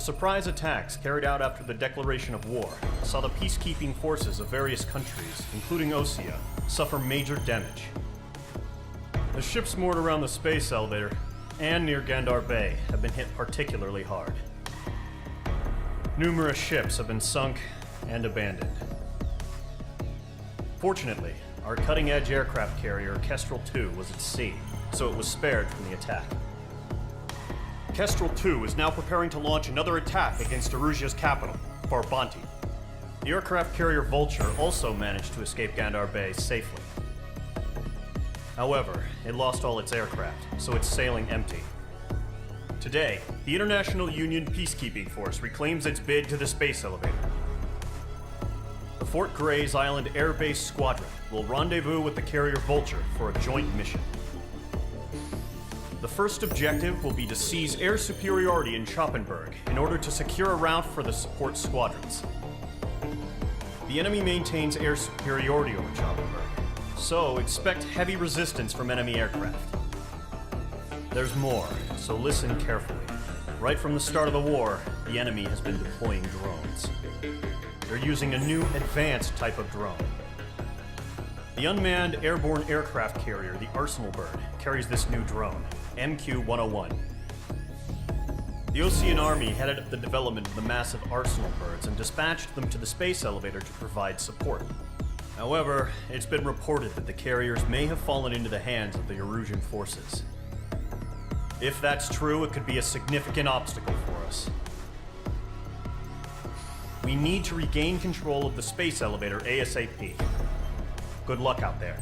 surprise attacks carried out after the declaration of war saw the peacekeeping forces of various countries, including Osea, suffer major damage. The ships moored around the space elevator and near Gandar Bay have been hit particularly hard. Numerous ships have been sunk and abandoned. Fortunately, our cutting-edge aircraft carrier Kestrel II was at sea, so it was spared from the attack. Kestrel II is now preparing to launch another attack against Erusia's capital, Farbanti. The aircraft carrier Vulture also managed to escape Gandar Bay safely. However, it lost all its aircraft, so it's sailing empty. Today, the International Union Peacekeeping Force reclaims its bid to the space elevator. The Fort Grays Island Air Base Squadron will rendezvous with the carrier Vulture for a joint mission. The first objective will be to seize air superiority in Schoppenberg in order to secure a route for the support squadrons. The enemy maintains air superiority over Schoppenberg, so expect heavy resistance from enemy aircraft. There's more, so listen carefully. Right from the start of the war, the enemy has been deploying drones. They're using a new advanced type of drone. The unmanned airborne aircraft carrier, the Arsenal Bird, carries this new drone, MQ-101. The Osean Army headed up the development of the massive Arsenal Birds and dispatched them to the space elevator to provide support. However, it's been reported that the carriers may have fallen into the hands of the Erusian forces. If that's true, it could be a significant obstacle for us. We need to regain control of the space elevator ASAP. Good luck out there.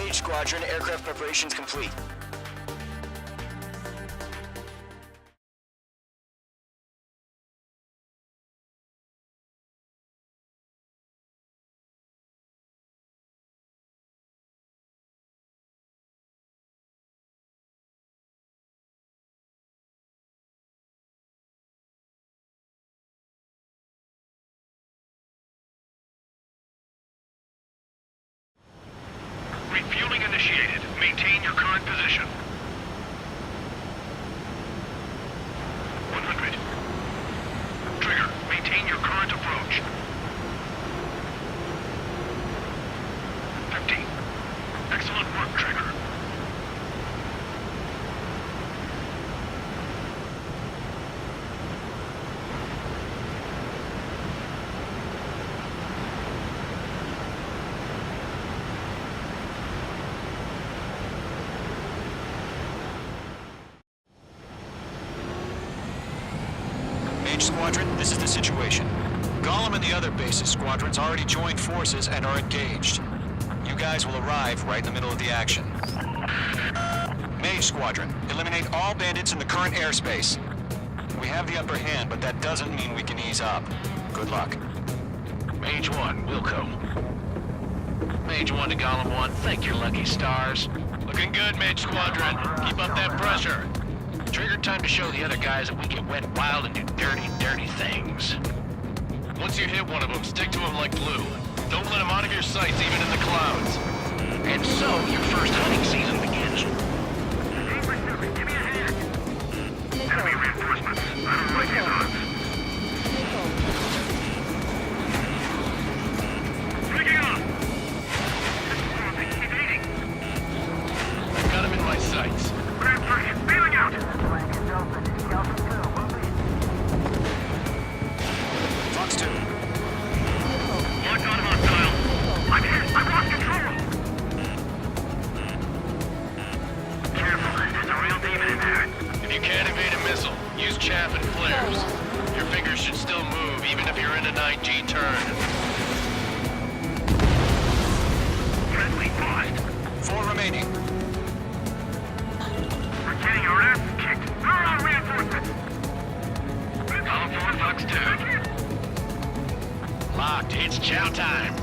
Mage Squadron, aircraft preparations complete. Refueling initiated. Maintain your current position. 100. Trigger, maintain your current approach. 50. Excellent work, Trigger. Mage Squadron, this is the situation. Golem and the other bases squadrons already joined forces and are engaged. You guys will arrive right in the middle of the action. Mage Squadron, eliminate all bandits in the current airspace. We have the upper hand, but that doesn't mean we can ease up. Good luck. Mage 1, Wilco. Mage 1 to Golem 1, thank your lucky stars. Looking good, Mage Squadron. Keep up that pressure. Trigger, time to show the other guys that we can wet wild and do dirty, dirty things. Once you hit one of them, stick to them like glue. Don't let them out of your sights, even in the clouds. And so, your first hunting season begins. Give me a hand. Enemy reinforcements. I don't like these odds. Breaking up! Evading. I've got him in my sights. Reinforcements, bailing out! Fox 2. Locked on hostile. I'm hit. I lost control. Careful. There's a real demon in there. If you can't evade a missile, use chaff and flares. Your fingers should still move, even if you're in a 9G turn. Friendly lost. 4 remaining. We're getting our ass kicked. Throw out reinforcements. Column 4, Fox 2. Locked. It's chow time.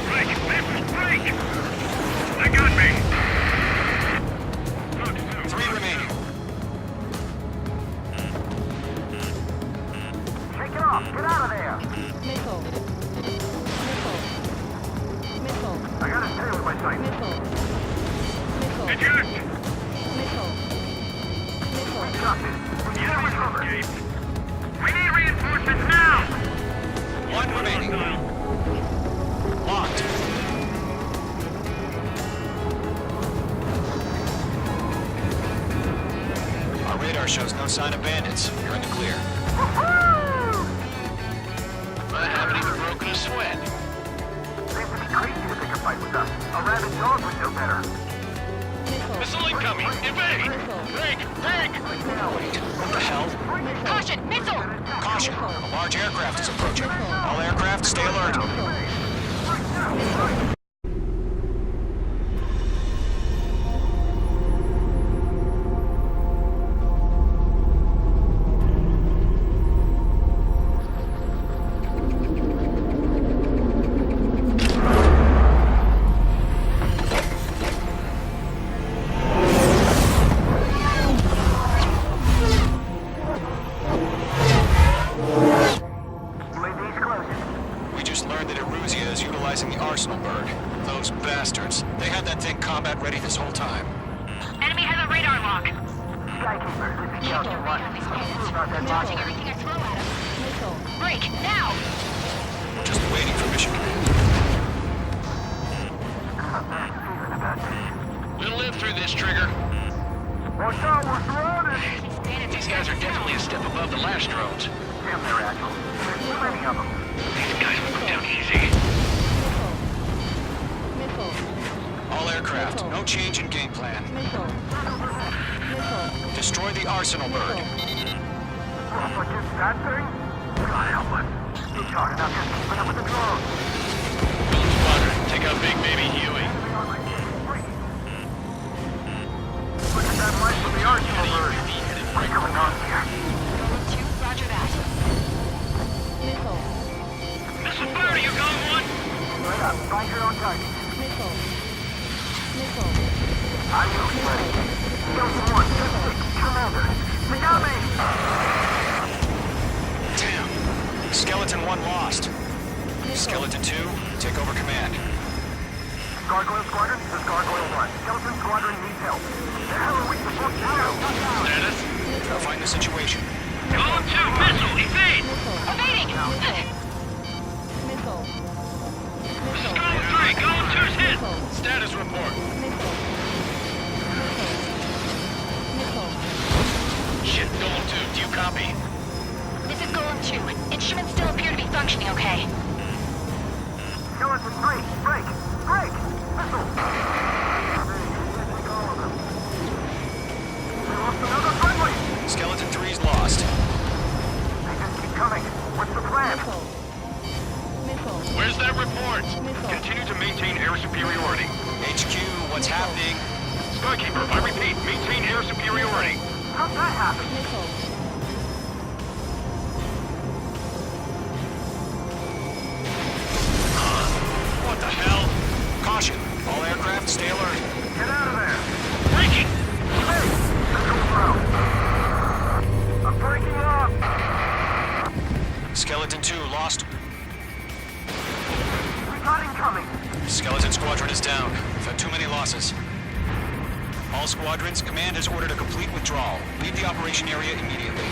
Break! Missiles, break! They got me! Fox 2. 3 remaining. Shake it off! Get out of there! Missile. I gotta stay with my sight. Missile. Eject! Missile. Enemy cover! We need reinforcements now! 1 remaining. Locked. Our radar shows no sign of bandits. You're in the clear. I haven't even broken a sweat. Seems to be crazy to pick a fight with us. A rabid dog would know better. Missile incoming! Evade! Break! Break! Wait, what the hell? Caution! Missile! Caution! A large aircraft is approaching. All aircraft, stay alert. We just learned that Eruzia is utilizing the Arsenal bird. Those bastards. They had that thing combat ready this whole time. Enemy has a radar lock. Skykeeper, this is Scout 1. About that Launching box. everything I throw at him. Missile. Break! Now! We're just waiting for mission command. We'll live through this, Trigger. Watch out, we're surrounded! These guys are definitely a step above the last drones. Damn, they're agile. There's too many of them. These guys will go down easy. Missile. All aircraft, no change in game plan. Missile. Missile. Destroy the Arsenal bird. What is that thing? God help us. You're talking about just keeping up with the drones. Phillips Squadron, take out Big Baby Huey. On my team. up. Find your own target. Missile. Missile. Adios, buddy. Skeleton 1, just stick. Commander. They got me! Damn. Skeleton 1 lost. Skeleton 2, take over command. Gargoyle Squadron, this is Gargoyle 1. Skeleton Squadron needs help. The hell are we supposed to do? Status? Find the situation. Golem 2, missile, evade! Evading! Missile. This is Golem 3, Golem 2's hit! Status report. Missile. Missile. Shit, Golem 2, do you copy? This is Golem 2. Instruments still appear to be functioning okay. Skeleton 3, break! Break! Missile! All of them. We lost another friendly! Skeleton 3's lost. They just keep coming. What's the plan? Missile. Missile. Where's that report? Missile. Continue to maintain air superiority. HQ, what's happening? Skykeeper, I repeat, maintain air superiority. How'd that happen? Missile. What the hell? Caution, all aircraft stay alert. Get out of there! Breaking! Hey! Control throw! I'm breaking up! Skeleton 2 lost. We got incoming! Skeleton Squadron is down. We've had too many losses. All squadrons, command has ordered a complete withdrawal. Leave the operation area immediately.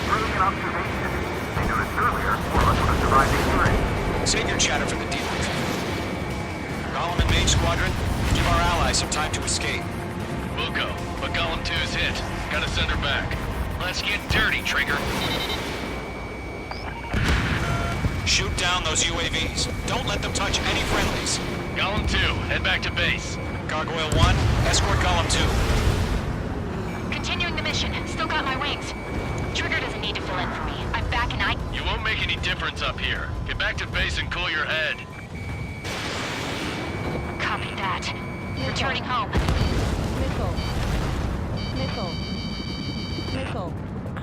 Brilliant observation. They noticed earlier, more of us would have survived victory. Save your chatter for the debrief. Golem and Mage Squadron, give our allies some time to escape. Wilco, but Golem 2's hit. Gotta send her back. Let's get dirty, Trigger. Shoot down those UAVs. Don't let them touch any friendlies. Golem 2, head back to base. Gargoyle 1, escort Golem 2. Continuing the mission. Still got my wings. Trigger doesn't need to fill in for me. I'm back and I... You won't make any difference up here. Get back to base and cool your head. Copy that. Returning home. Missile. Missile. Missile.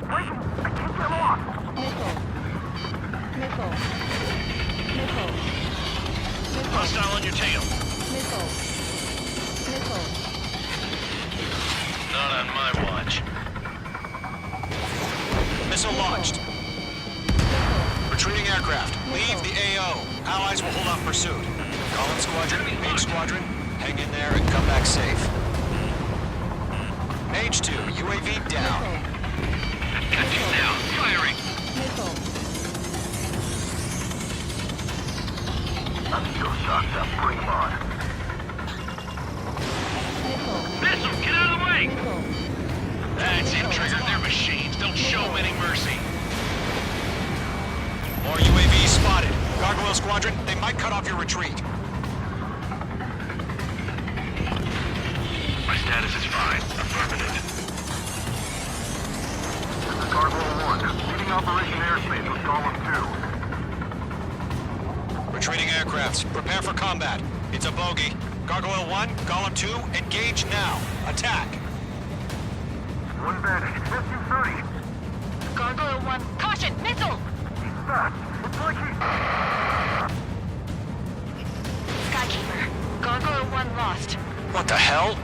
Wait! I can't get lost! Missile. Missile. Missile. Missile. Hostile on your tail. Missile. Missile. Not on my watch. Missile launched. Missile. Retreating aircraft. Leave the AO. Allies will hold off pursuit. Golem Squadron, Mage Squadron, hang in there and come back safe. Mage 2, UAV down. Got you now. Firing. Missile. I'm still shocked up. Bring him on. Missile. Missile, get out of the way! Missile. That's it, Trigger. They're machines. Don't show them any mercy. More UAVs spotted. Gargoyle Squadron, they might cut off your retreat. My status is fine. Affirmative. This is Gargoyle 1. Leading Operation Airspace with Golem 2. Retreating aircrafts, prepare for combat. It's a bogey. Gargoyle 1, Golem 2, engage now. Attack. One bandit. SU-30. Gargoyle 1. Caution! Missile! He's fast. It's like he's... Skykeeper. Gargoyle 1 lost. What the hell?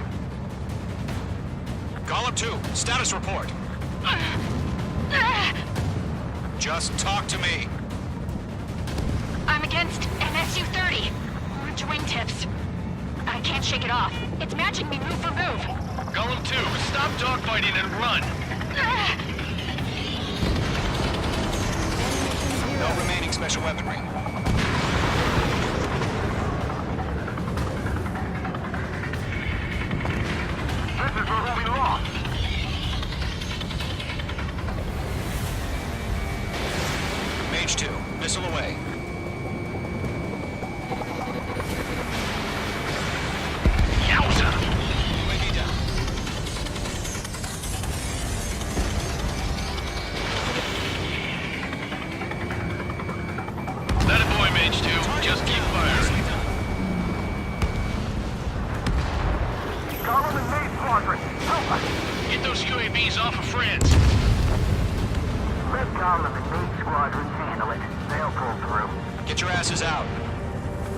Golem 2, status report. Just talk to me. I'm against an SU-30. Orange wingtips. I can't shake it off. It's matching me move for move. Golem 2, stop dogfighting and run. No remaining special weaponry. This is where we lost. Mage 2, missile away. Yowza! UAV down. That a boy, Mage 2. Just keep firing. Golem and Mage Squadron. Help us. Get those UAVs off of France. Let Golem and Mage Squadron handle it. They'll pull through. Get your asses out.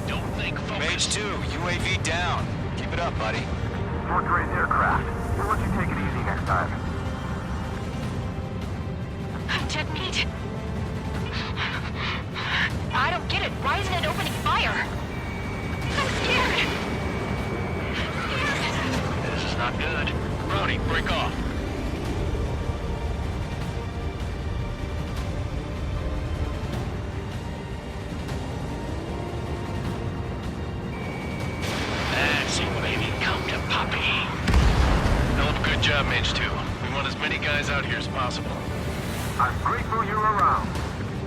Don't think, focus. Mage 2, UAV down. Keep it up, buddy. Fourth grade aircraft. We'll let you take it easy next time. Dead meat. I don't get it. Why isn't it opening fire? I'm scared. This is not good. Brownie, break off. That's it, baby. Come to Poppy. Hell of a good job, Mage 2. We want as many guys out here as possible. I'm grateful you're around.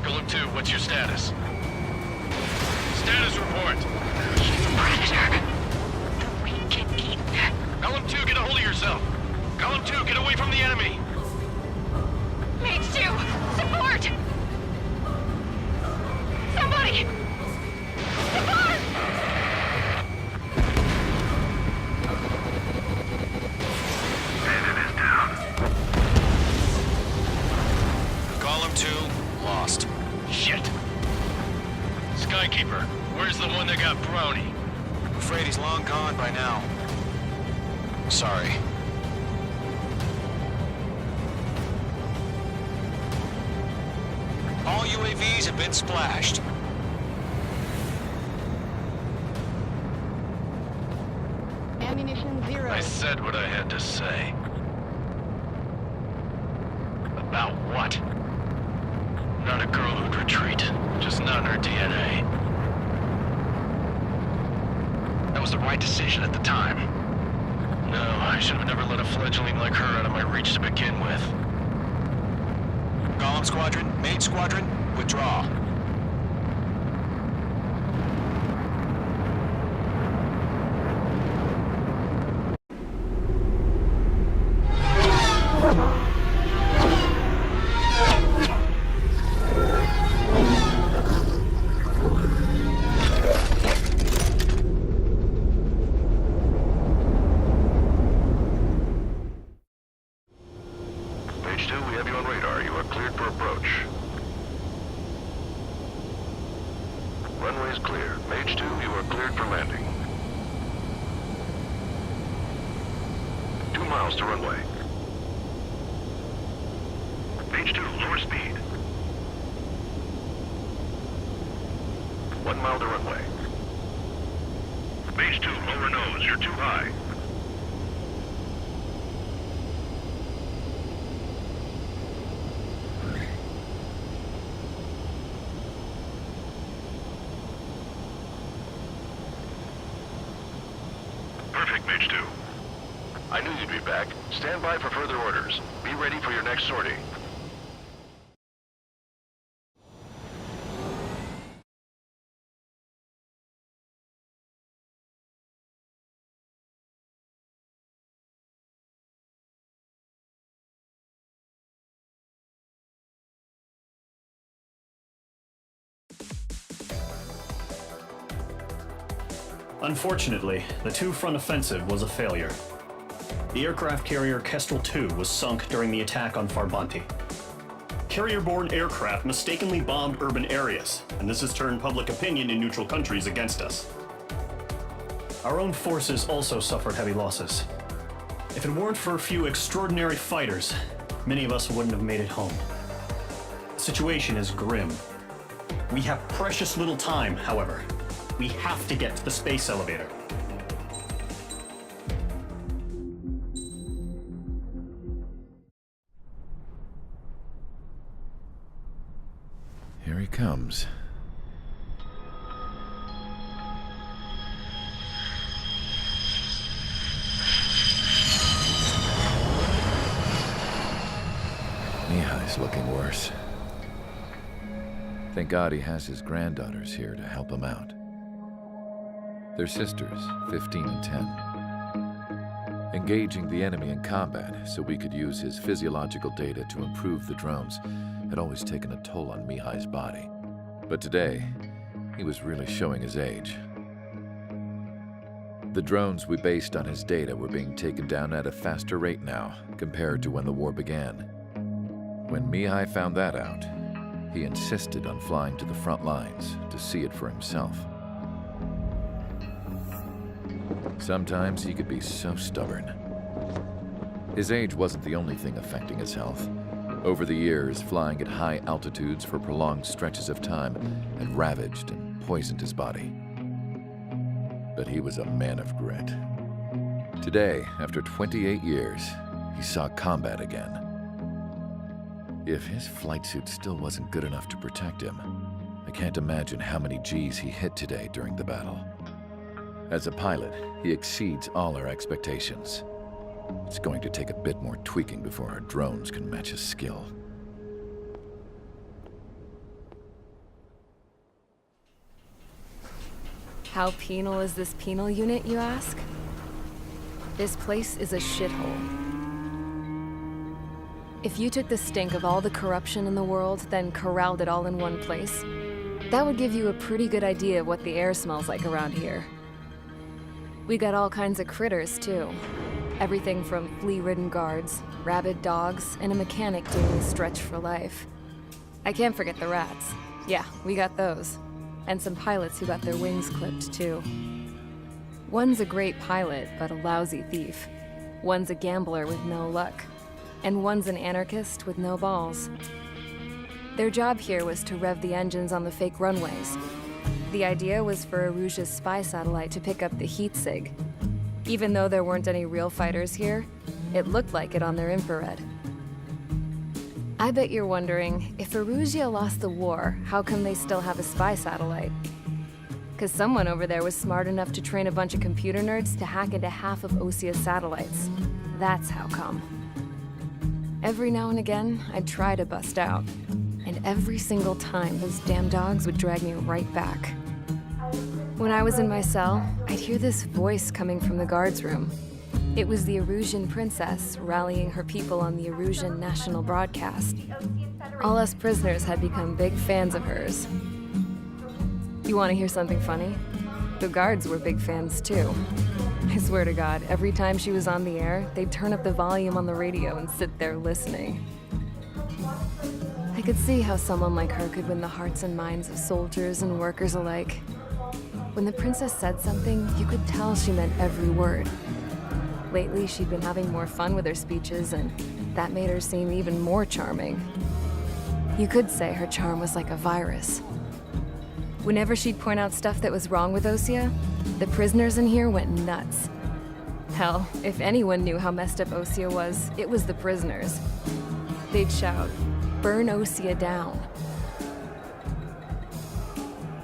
Golem 2, what's your status? Status report. He's a predator. We can eat. Golem 2, get a hold of yourself. Golem 2, get away from the enemy. Mage 2, support! Somebody! Support! Bandit is down. Golem 2, lost. Shit. Skykeeper, where's the one that got Brownie? Afraid he's long gone by now. Sorry. All UAVs have been splashed. Ammunition 0. I said what I had to say. About what? Not a girl who'd retreat. Just not in her DNA. That was the right decision at the time. No, I should have never let a fledgling like her out of my reach to begin with. Golem Squadron, Mage Squadron, withdraw. Mage 2, we have you on radar. You are cleared for approach. Runway is clear. Mage 2, you are cleared for landing. 2 miles to runway. Mage 2, lower speed. 1 mile to runway. Mage 2, lower nose. You're too high. Perfect, Mage 2. I knew you'd be back. Stand by for further orders. Be ready for your next sortie. Unfortunately, the two-front offensive was a failure. The aircraft carrier Kestrel II was sunk during the attack on Farbanti. Carrier-borne aircraft mistakenly bombed urban areas, and this has turned public opinion in neutral countries against us. Our own forces also suffered heavy losses. If it weren't for a few extraordinary fighters, many of us wouldn't have made it home. The situation is grim. We have precious little time, however. We have to get to the space elevator. Here he comes. Mihai's looking worse. Thank God he has his granddaughters here to help him out. They're sisters, 15 and 10. Engaging the enemy in combat so we could use his physiological data to improve the drones had always taken a toll on Mihai's body. But today, he was really showing his age. The drones we based on his data were being taken down at a faster rate now compared to when the war began. When Mihai found that out, he insisted on flying to the front lines to see it for himself. Sometimes he could be so stubborn. His age wasn't the only thing affecting his health. Over the years, flying at high altitudes for prolonged stretches of time had ravaged and poisoned his body. But he was a man of grit. Today, after 28 years, he saw combat again. If his flight suit still wasn't good enough to protect him, I can't imagine how many G's he hit today during the battle. As a pilot, he exceeds all our expectations. It's going to take a bit more tweaking before our drones can match his skill. How penal is this penal unit, you ask? This place is a shithole. If you took the stink of all the corruption in the world, then corralled it all in one place, that would give you a pretty good idea of what the air smells like around here. We got all kinds of critters, too. Everything from flea-ridden guards, rabid dogs, and a mechanic doing a stretch for life. I can't forget the rats. Yeah, we got those. And some pilots who got their wings clipped, too. One's a great pilot, but a lousy thief. One's a gambler with no luck. And one's an anarchist with no balls. Their job here was to rev the engines on the fake runways. The idea was for Erusia's spy satellite to pick up the heat sig. Even though there weren't any real fighters here, it looked like it on their infrared. I bet you're wondering, if Erusia lost the war, how come they still have a spy satellite? 'Cause someone over there was smart enough to train a bunch of computer nerds to hack into half of Osia's satellites. That's how come. Every now and again, I'd try to bust out. And every single time, those damn dogs would drag me right back. When I was in my cell, I'd hear this voice coming from the guards room. It was the Erusian princess rallying her people on the Erusian national broadcast. All us prisoners had become big fans of hers. You want to hear something funny? The guards were big fans too. I swear to God, every time she was on the air, they'd turn up the volume on the radio and sit there listening. I could see how someone like her could win the hearts and minds of soldiers and workers alike. When the princess said something, you could tell she meant every word. Lately, she'd been having more fun with her speeches, and that made her seem even more charming. You could say her charm was like a virus. Whenever she'd point out stuff that was wrong with Osia, the prisoners in here went nuts. Hell, if anyone knew how messed up Osia was, it was the prisoners. They'd shout, "Burn Osia down."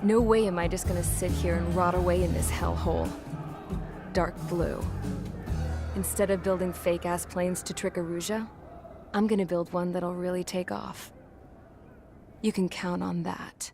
No way am I just gonna sit here and rot away in this hellhole. Dark blue. Instead of building fake-ass planes to trick Erusia, I'm gonna build one that'll really take off. You can count on that.